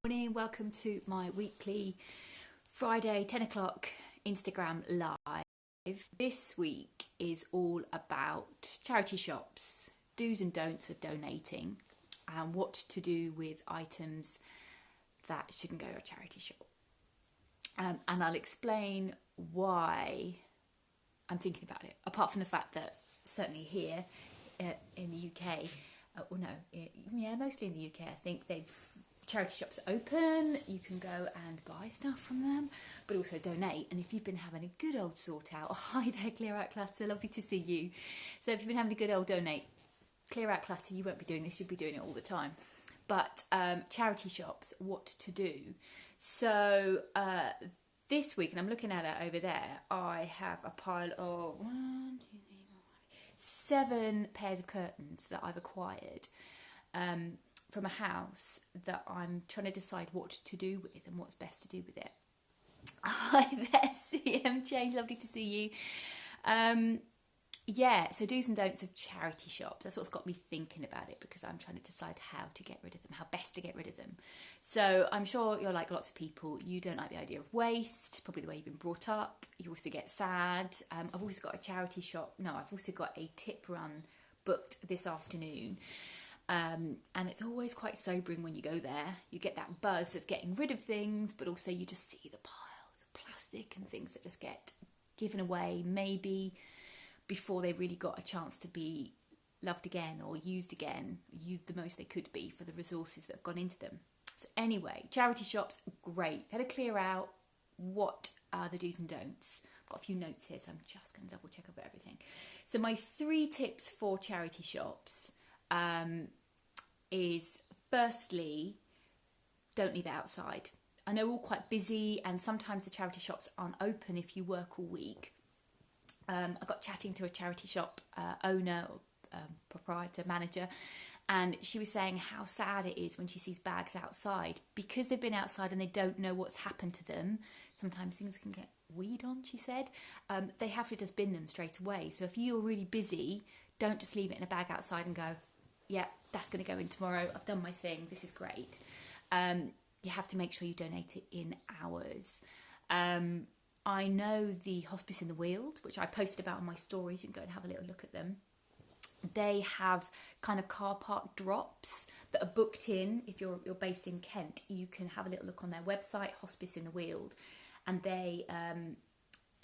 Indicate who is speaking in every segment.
Speaker 1: Morning, welcome to my weekly Friday 10 o'clock Instagram live. This week is all about charity shops, do's and don'ts of donating, and what to do with items that shouldn't go to a charity shop. And I'll explain why I'm thinking about it, apart from the fact that certainly here in the UK, mostly in the UK, I think charity shops open, you can go and buy stuff from them, but also donate. And if you've been having a good old sort out, hi there, Clear Out Clutter, lovely to see you. So if you've been having a good old donate, clear out clutter, you won't be doing this, you'll be doing it all the time. But charity shops, what to do. So this week, and I'm looking at it over there, I have a pile of 7 pairs of curtains that I've acquired from a house that I'm trying to decide what to do with and what's best to do with it. Hi there, CM Change, lovely to see you. So do's and don'ts of charity shops. That's what's got me thinking about it, because I'm trying to decide how to get rid of them, how best to get rid of them. So I'm sure you're like lots of people, you don't like the idea of waste. It's probably the way you've been brought up. You also get sad. I've also got I've also got a tip run booked this afternoon. And it's always quite sobering when you go there. You get that buzz of getting rid of things, but also you just see the piles of plastic and things that just get given away, maybe before they've really got a chance to be loved again or used the most they could be for the resources that have gone into them. So anyway, charity shops, great. Had a clear out. What are the do's and don'ts? I've got a few notes here, so I'm just going to double check over everything. So my 3 tips for charity shops is, firstly, don't leave it outside. I know we're all quite busy, and sometimes the charity shops aren't open if you work all week. I got chatting to a charity shop owner, proprietor, manager, and she was saying how sad it is when she sees bags outside, because they've been outside and they don't know what's happened to them. Sometimes things can get weed on, she said. They have to just bin them straight away. So if you're really busy, don't just leave it in a bag outside and go, yeah, that's going to go in tomorrow. I've done my thing. This is great. You have to make sure you donate it in hours. I know the Hospice in the Weald, which I posted about on my stories. You can go and have a little look at them. They have kind of car park drops that are booked in. If you're based in Kent, you can have a little look on their website, Hospice in the Weald. And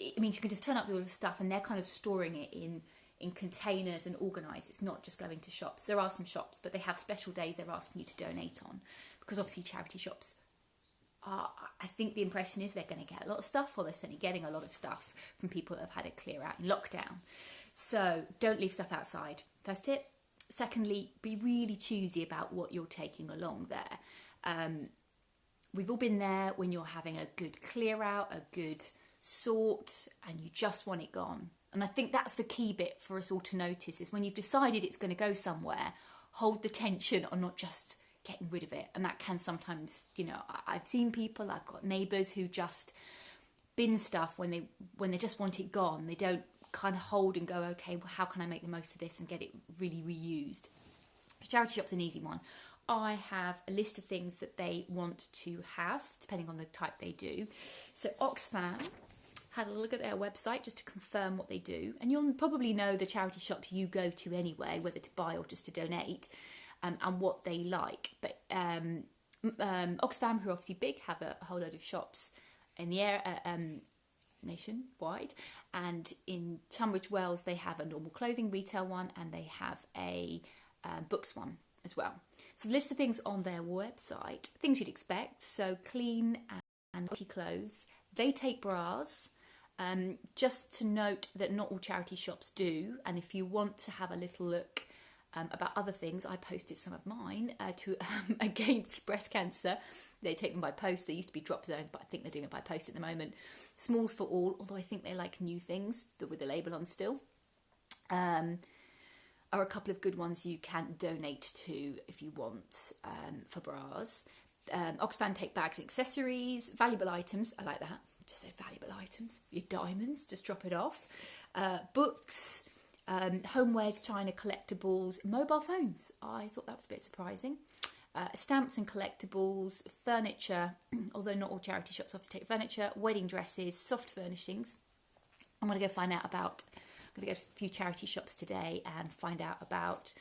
Speaker 1: you can just turn up with all the stuff, and they're kind of storing it in containers and organised. It's not just going to shops. There are some shops, but they have special days they're asking you to donate on, because obviously charity shops I think the impression is they're going to get a lot of stuff, or they're certainly getting a lot of stuff from people that have had a clear out in lockdown. So don't leave stuff outside. First tip. Secondly, be really choosy about what you're taking along there. We've all been there when you're having a good clear out, a good sort, and you just want it gone. And I think that's the key bit for us all to notice, is when you've decided it's going to go somewhere, hold the tension on not just getting rid of it. And that can sometimes, I've seen people, I've got neighbours who just bin stuff when they just want it gone. They don't kind of hold and go, okay, well, how can I make the most of this and get it really reused? Charity shop's an easy one. I have a list of things that they want to have, depending on the type they do. So Oxfam had a look at their website just to confirm what they do. And you'll probably know the charity shops you go to anyway, whether to buy or just to donate, and what they like. But Oxfam, who are obviously big, have a whole load of shops in the area, nationwide. And in Tunbridge Wells, they have a normal clothing retail one, and they have a books one as well. So the list of things on their website, things you'd expect. So clean and quality clothes. They take bras. Just to note that not all charity shops do, and if you want to have a little look about other things, I posted some of mine to against breast cancer. They take them by post. They used to be drop zones, but I think they're doing it by post at the moment. Smalls for all, although I think they like new things with the label on still. Are a couple of good ones you can donate to if you want for bras. Oxfam take bags and accessories, valuable items. I like that. Just say valuable items. Your diamonds, just drop it off. Books, homewares, china, collectibles, mobile phones. I thought that was a bit surprising. stamps and collectibles, furniture, although not all charity shops have to take furniture, wedding dresses, soft furnishings. I'm going to go to a few charity shops today and find out about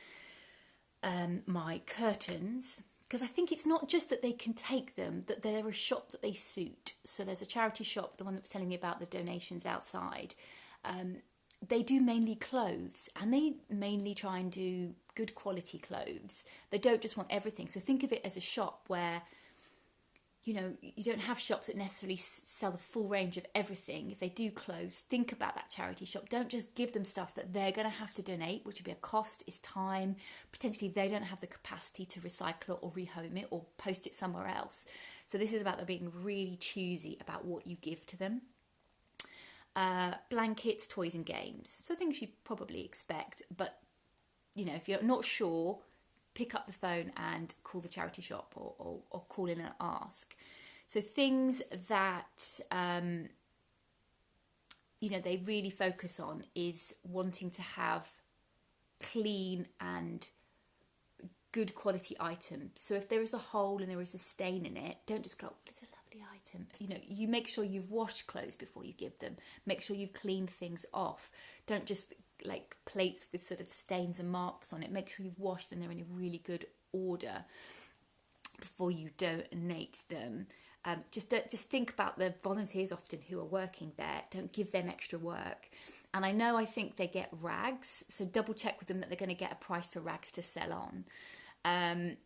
Speaker 1: my curtains, because I think it's not just that they can take them, that they're a shop that they suit. So there's a charity shop, the one that was telling me about the donations outside. They do mainly clothes, and they mainly try and do good quality clothes. They don't just want everything. So think of it as a shop where, you know, you don't have shops that necessarily sell the full range of everything. If they do clothes, think about that charity shop. Don't just give them stuff that they're going to have to donate, which would be a cost, is time. Potentially they don't have the capacity to recycle it or rehome it or post it somewhere else. So this is about them being really choosy about what you give to them. Blankets, toys and games. So things you probably expect, but, you know, if you're not sure, pick up the phone and call the charity shop or call in and ask. So things that, you know, they really focus on is wanting to have clean and good quality items. So if there is a hole and there is a stain in it, don't just go, oh, it's a lovely item. You know, you make sure you've washed clothes before you give them. Make sure you've cleaned things off. Don't just like plates with sort of stains and marks on it. Make sure you've washed and they're in a really good order before you donate them. Just think about the volunteers often who are working there. Don't give them extra work. And I think they get rags, so double check with them that they're going to get a price for rags to sell on. And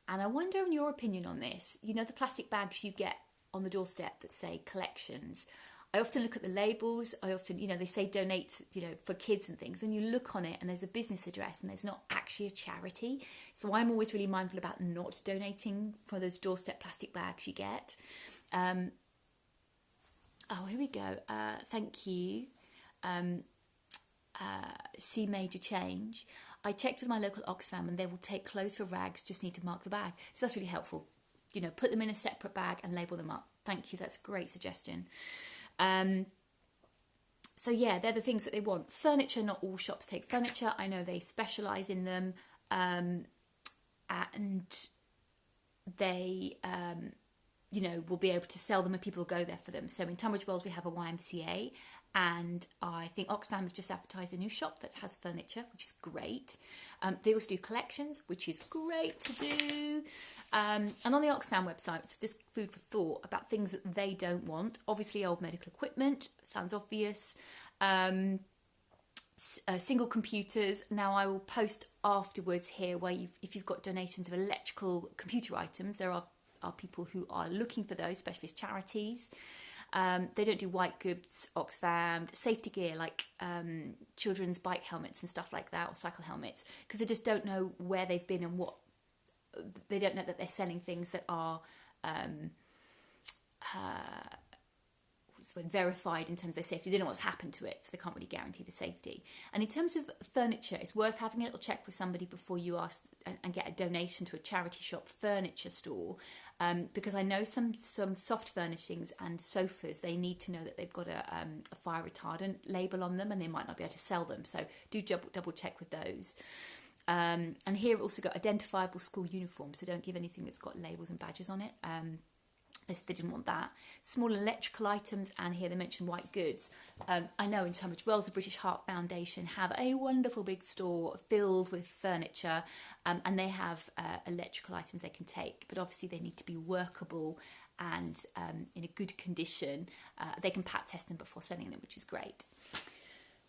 Speaker 1: I wonder in your opinion on this. You know, the plastic bags you get on the doorstep that say collections. I often look at the labels. I often, you know, they say donate, you know, for kids and things. And you look on it and there's a business address and there's not actually a charity. So I'm always really mindful about not donating for those doorstep plastic bags you get. Oh, here we go. Thank you. See Major Change. I checked with my local Oxfam and they will take clothes for rags, just need to mark the bag. So that's really helpful. You know, put them in a separate bag and label them up. Thank you. That's a great suggestion. So yeah, they're the things that they want. Furniture, not all shops take furniture. I know they specialise in them, and they, you know, will be able to sell them and people will go there for them. So in Tunbridge Wells, we have a YMCA, and I think Oxfam have just advertised a new shop that has furniture, which is great. They also do collections, which is great to do. And on the Oxfam website, it's just food for thought about things that they don't want. Obviously, old medical equipment, sounds obvious. Single computers. Now, I will post afterwards here where if you've got donations of electrical computer items, there are people who are looking for those, specialist charities. They don't do white goods, Oxfam, safety gear like children's bike helmets and stuff like that, or cycle helmets, because they just don't know where they've been and what. They don't know that they're selling things that are verified in terms of their safety. They don't know what's happened to it, so they can't really guarantee the safety. And in terms of furniture, it's worth having a little check with somebody before you ask and get a donation to a charity shop furniture store, because I know some soft furnishings and sofas, they need to know that they've got a fire retardant label on them and they might not be able to sell them, so do double check with those. And here we've also got identifiable school uniforms, so don't give anything that's got labels and badges on it. They didn't want that. Small electrical items, and here they mentioned white goods. I know in Tunbridge Wells, the British Heart Foundation have a wonderful big store filled with furniture, and they have electrical items they can take, but obviously they need to be workable and in a good condition. They can pat test them before selling them, which is great.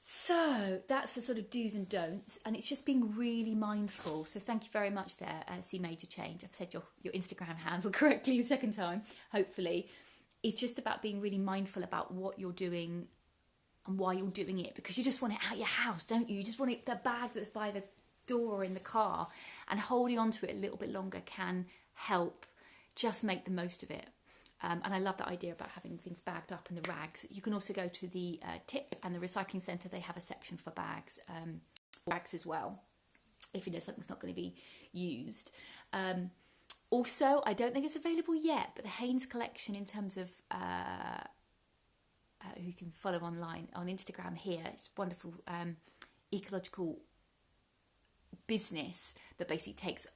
Speaker 1: So that's the sort of do's and don'ts, and it's just being really mindful. So thank you very much there, See Major Change. I've said your Instagram handle correctly the second time, hopefully. It's just about being really mindful about what you're doing and why you're doing it, because you just want it out your house, don't you? You just want it, the bag that's by the door or in the car, and holding on to it a little bit longer can help just make the most of it. And I love that idea about having things bagged up and the rags. You can also go to the tip and the recycling centre. They have a section for bags as well, if you know something's not going to be used. Also, I don't think it's available yet, but the Haynes collection, in terms of who you can follow online on Instagram here, it's wonderful ecological business that basically takes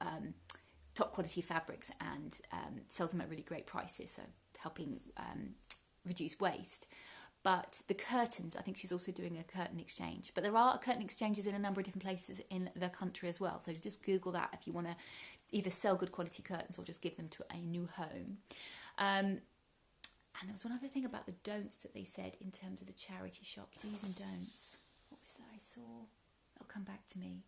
Speaker 1: top quality fabrics and sells them at really great prices, so helping reduce waste. But the curtains, I think she's also doing a curtain exchange. But there are curtain exchanges in a number of different places in the country as well. So just Google that if you want to either sell good quality curtains or just give them to a new home. And there was one other thing about the don'ts that they said in terms of the charity shop, do's and don'ts. What was that I saw? It'll come back to me.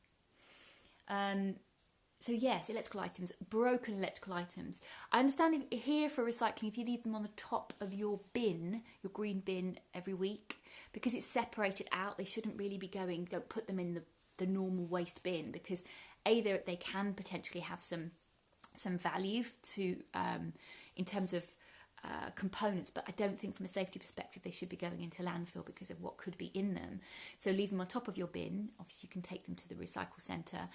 Speaker 1: So yes, electrical items, broken electrical items. I understand here for recycling, if you leave them on the top of your bin, your green bin every week, because it's separated out, they shouldn't really be going, don't put them in the normal waste bin, because either they can potentially have some value to in terms of components, but I don't think from a safety perspective they should be going into landfill because of what could be in them. So leave them on top of your bin. Obviously you can take them to the recycle centre.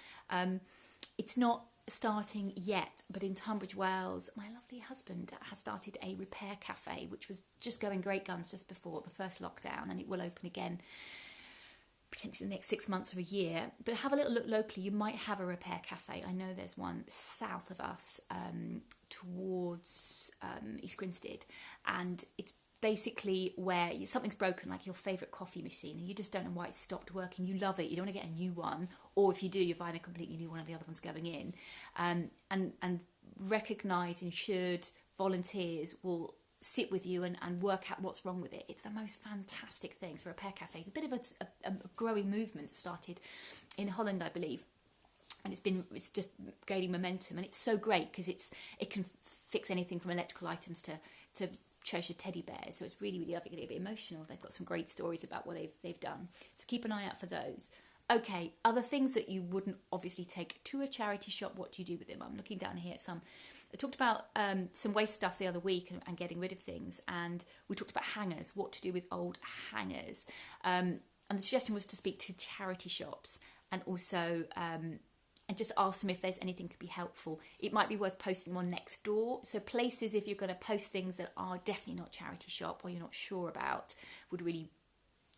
Speaker 1: It's not starting yet, but in Tunbridge Wells, my lovely husband has started a repair cafe, which was just going great guns just before the first lockdown, and it will open again potentially the next 6 months or a year. But have a little look locally. You might have a repair cafe. I know there's one south of us towards East Grinstead, and it's basically where something's broken, like your favourite coffee machine, and you just don't know why it stopped working. You love it, you don't want to get a new one, or if you do, you're buying a completely new one and the other one's going in. And recognised, insured volunteers will sit with you and work out what's wrong with it. It's the most fantastic thing. So repair cafe is a bit of a growing movement that started in Holland, I believe. And it's just gaining momentum, and it's so great because it can fix anything from electrical items to treasured teddy bears. So it's really, really lovely. Getting a bit emotional. They've got some great stories about what they've done. So keep an eye out for those. Okay, other things that you wouldn't obviously take to a charity shop. What do you do with them? I'm looking down here at some. I talked about some waste stuff the other week and getting rid of things, and we talked about hangers. What to do with old hangers? And the suggestion was to speak to charity shops and also. And just ask them if there's anything could be helpful. It might be worth posting them on Nextdoor. So places, if you're going to post things that are definitely not charity shop or you're not sure about, would really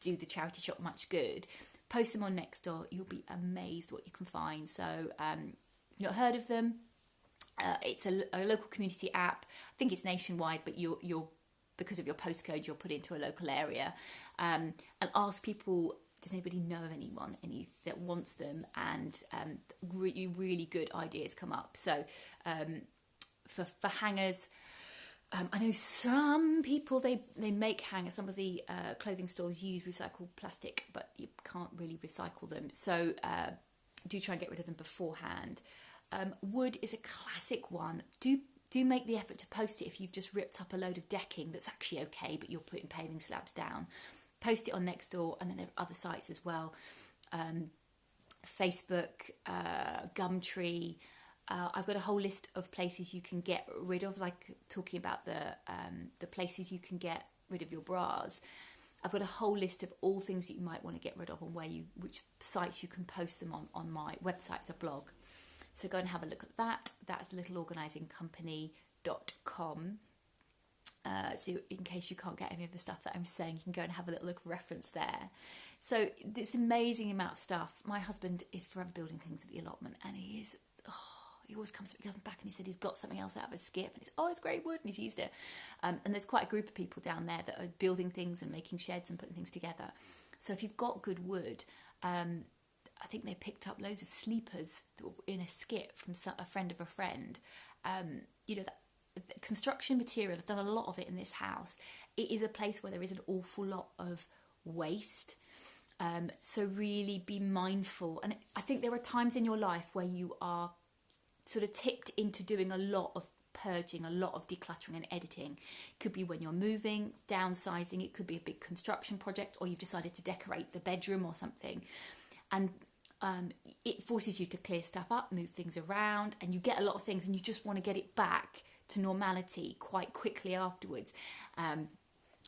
Speaker 1: do the charity shop much good. Post them on Nextdoor. You'll be amazed what you can find. So if you've not heard of them, it's a local community app. I think it's nationwide, but you're because of your postcode, you're put into a local area. And ask people, does anybody know of anyone that wants them? And really good ideas come up. So for hangers, I know some people, they make hangers. Some of the clothing stores use recycled plastic, but you can't really recycle them. So do try and get rid of them beforehand. Wood is a classic one. Do make the effort to post it if you've just ripped up a load of decking that's actually okay, but you're putting paving slabs down. Post it on Nextdoor, and then there are other sites as well. Facebook, Gumtree. I've got a whole list of places you can get rid of, like talking about the places you can get rid of your bras. I've got a whole list of all things that you might want to get rid of and which sites you can post them on my website. It's a blog. So go and have a look at that. That's littleorganisingcompany.com. So in case you can't get any of the stuff that I'm saying, you can go and have a little look reference there. So this amazing amount of stuff. My husband is forever building things at the allotment, and he always comes back and he said he's got something else out of his skip, and it's great wood, and he's used it. And there's quite a group of people down there that are building things and making sheds and putting things together. So if you've got good wood, I think they picked up loads of sleepers that were in a skip from a friend of a friend. That construction material, I've done a lot of it in this house. It is a place where there is an awful lot of waste. So really be mindful. And I think there are times in your life where you are sort of tipped into doing a lot of purging, a lot of decluttering and editing. It could be when you're moving, downsizing. It could be a big construction project, or you've decided to decorate the bedroom or something. And it forces you to clear stuff up, move things around, and you get a lot of things and you just want to get it back to normality quite quickly afterwards. And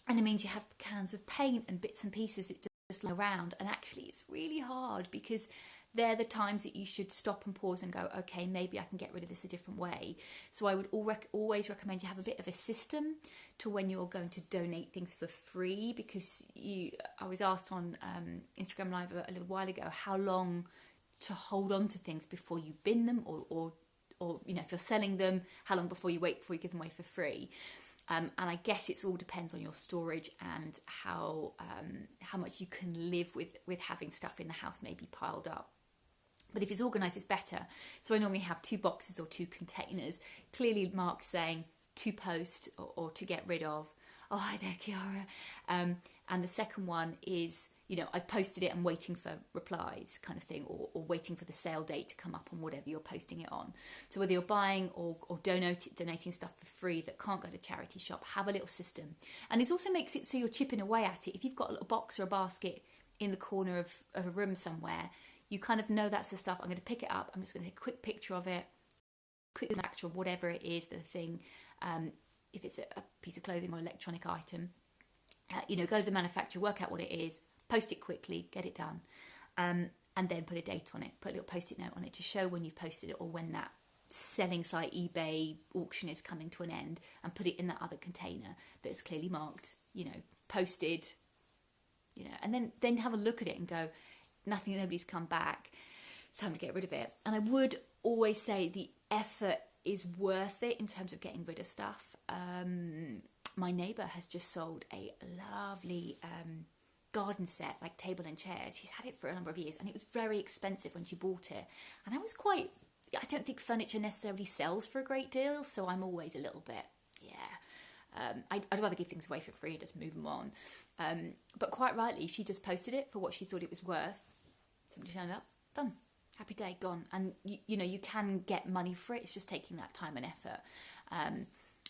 Speaker 1: it means you have cans of paint and bits and pieces that just lie around, and actually it's really hard because they're the times that you should stop and pause and go, okay, maybe I can get rid of this a different way. So I would always recommend you have a bit of a system to when you're going to donate things for free, because I was asked on Instagram Live a little while ago how long to hold on to things before you bin them or or if you're selling them, how long before you wait before you give them away for free. And I guess it all depends on your storage and how much you can live with having stuff in the house maybe piled up. But if it's organised, it's better. So I normally have 2 boxes or 2 containers, clearly marked saying to post or to get rid of. Oh, hi there, Kiara. And the second one is, I've posted it and waiting for replies kind of thing, or waiting for the sale date to come up on whatever you're posting it on. So whether you're buying or donating stuff for free that can't go to charity shop, have a little system. And this also makes it so you're chipping away at it. If you've got a little box or a basket in the corner of a room somewhere, you kind of know that's the stuff. I'm going to pick it up. I'm just going to take a quick picture of it, quick picture of whatever it is, the thing. If it's a piece of clothing or electronic item, go to the manufacturer, work out what it is, post it quickly, get it done, and then put a date on it, put a little post-it note on it to show when you've posted it or when that selling site, eBay auction is coming to an end, and put it in that other container that's clearly marked, posted, and then have a look at it and go, nobody's come back, it's time to get rid of it. And I would always say the effort is worth it in terms of getting rid of stuff. My neighbour has just sold a lovely garden set, like table and chairs. She's had it for a number of years, and it was very expensive when she bought it. And I don't think furniture necessarily sells for a great deal, so I'm always a little bit, I'd rather give things away for free and just move them on. But quite rightly, she just posted it for what she thought it was worth. Somebody turned up, done. Happy day, gone. And you can get money for it. It's just taking that time and effort.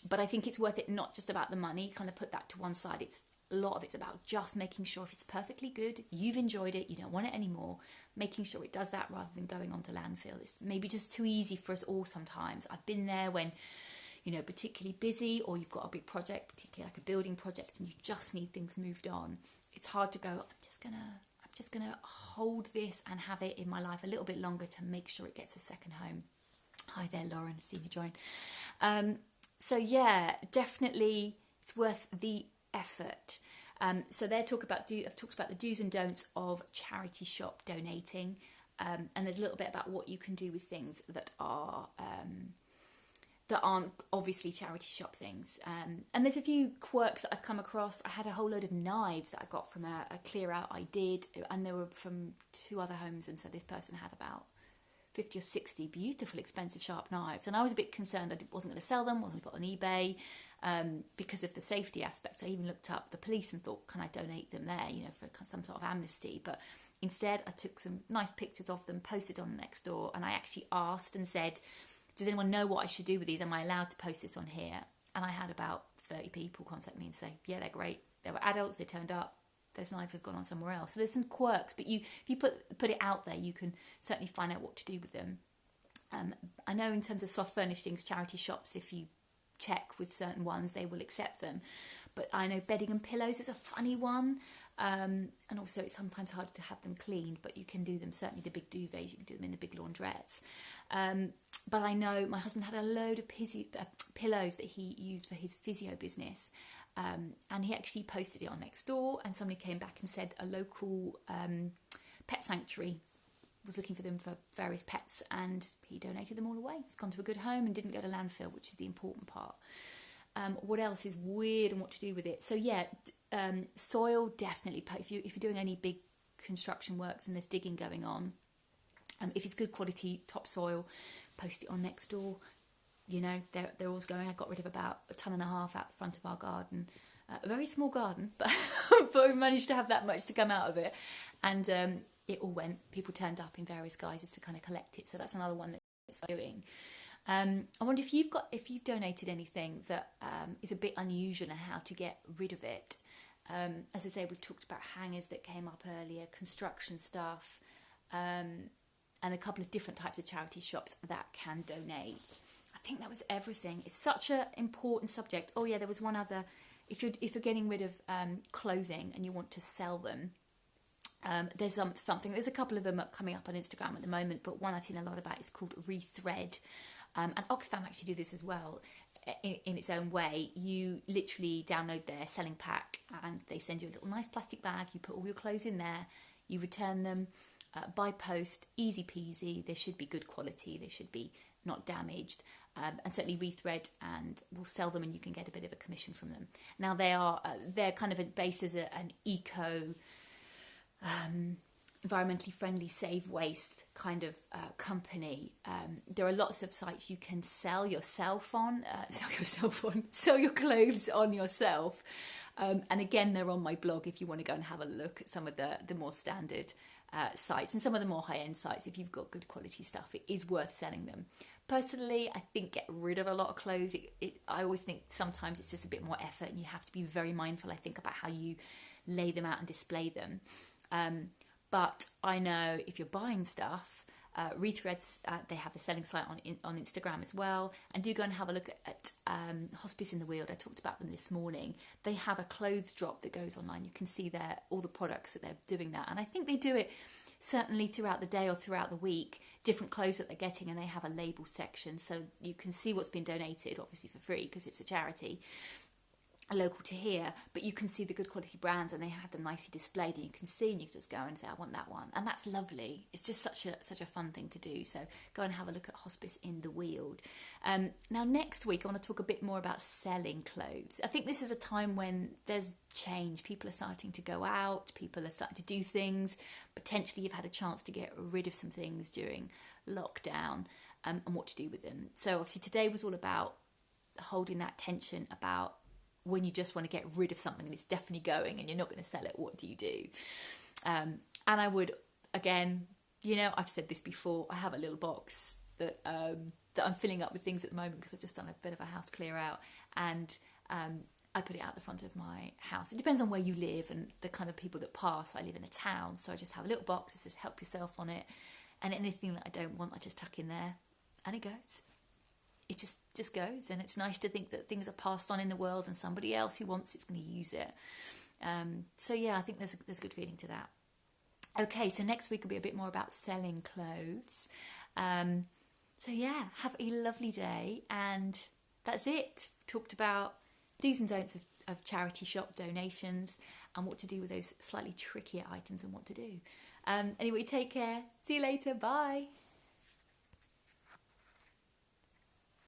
Speaker 1: But I think it's worth it, not just about the money, kind of put that to one side. A lot of it's about just making sure if it's perfectly good, you've enjoyed it, you don't want it anymore, making sure it does that rather than going on to landfill. It's maybe just too easy for us all sometimes. I've been there when, particularly busy, or you've got a big project, particularly like a building project, and you just need things moved on. It's hard to go, I'm just gonna hold this and have it in my life a little bit longer to make sure it gets a second home. Hi there, Lauren, I've seen you join. So yeah, definitely it's worth the effort. So I've talked about the do's and don'ts of charity shop donating, and there's a little bit about what you can do with things that aren't obviously charity shop things. And there's a few quirks that I've come across. I had a whole load of knives that I got from a clear out I did, and they were from 2 other homes, and so this person had about 50 or 60 beautiful, expensive, sharp knives. And I was a bit concerned I wasn't going to sell them, wasn't going to put on eBay, because of the safety aspect. I even looked up the police and thought, can I donate them there, for some sort of amnesty? But instead, I took some nice pictures of them, posted on Nextdoor, and I actually asked and said, does anyone know what I should do with these? Am I allowed to post this on here? And I had about 30 people contact me and say, yeah, they're great. They were adults, they turned up. Those knives have gone on somewhere else. So there's some quirks, but if you put it out there, you can certainly find out what to do with them. I know in terms of soft furnishings, charity shops, if you check with certain ones, they will accept them. But I know bedding and pillows is a funny one. And also it's sometimes harder to have them cleaned, but you can do them, certainly the big duvets, you can do them in the big laundrettes. But I know my husband had a load of pillows that he used for his physio business. And he actually posted it on Nextdoor, and somebody came back and said a local pet sanctuary was looking for them for various pets, and he donated them all away. It's gone to a good home and didn't go to landfill, which is the important part. What else is weird and what to do with it? So yeah, soil, definitely. If you're doing any big construction works and there's digging going on, if it's good quality topsoil, post it on Nextdoor. They're always going. I got rid of about 1.5 tons out the front of our garden. A very small garden, but we managed to have that much to come out of it. And it all went. People turned up in various guises to kind of collect it. So that's another one that's doing. I wonder if you've donated anything that is a bit unusual and how to get rid of it. As I say, we've talked about hangers that came up earlier, construction stuff, and a couple of different types of charity shops that can donate. I think that was everything. It's such an important subject. Oh yeah, there was one other. If you're getting rid of clothing and you want to sell them, there's something. There's a couple of them coming up on Instagram at the moment, but one I've seen a lot about is called Rethread, and Oxfam actually do this as well in its own way. You literally download their selling pack, and they send you a little nice plastic bag. You put all your clothes in there. You return them by post, easy peasy. They should be good quality. They should be not damaged. And certainly Rethread and will sell them, and you can get a bit of a commission from them. Now they're kind of based as an eco, environmentally friendly, save waste kind of company. There are lots of sites you can sell yourself on, sell your clothes on yourself. And again, they're on my blog if you want to go and have a look at some of the more standard sites and some of the more high-end sites. If you've got good quality stuff, it is worth selling them. Personally, I think get rid of a lot of clothes. I always think sometimes it's just a bit more effort, and you have to be very mindful, I think, about how you lay them out and display them. But I know if you're buying stuff, Rethreads, they have the selling site on Instagram as well. And do go and have a look at Hospice in the Weald. I talked about them this morning. They have a clothes drop that goes online. You can see there all the products that they're doing that. And I think they do it certainly throughout the day or throughout the week, different clothes that they're getting, and they have a label section. So you can see what's been donated, obviously for free because it's a charity local to here, but you can see the good quality brands, and they have them nicely displayed, and you can see, and you can just go and say, I want that one, and that's lovely. It's just such a fun thing to do. So go and have a look at Hospice in the Weald. Now next week I want to talk a bit more about selling clothes. I think this is a time when there's change. People are starting to go out, people are starting to do things. Potentially you've had a chance to get rid of some things during lockdown, and what to do with them. So obviously today was all about holding that tension about when you just want to get rid of something and it's definitely going and you're not going to sell it. What do you do? And I would, again, I've said this before, I have a little box that I'm filling up with things at the moment because I've just done a bit of a house clear out, and I put it out the front of my house. It depends on where you live and the kind of people that pass. I live in a town, so I just have a little box that says help yourself on it, and anything that I don't want I just tuck in there, and it goes. It just goes, and it's nice to think that things are passed on in the world, and somebody else who wants it's going to use it. So yeah, I think there's a good feeling to that. Okay, so next week will be a bit more about selling clothes. So yeah, have a lovely day, and that's it. Talked about do's and don'ts of charity shop donations and what to do with those slightly trickier items and what to do. Anyway, take care. See you later. Bye.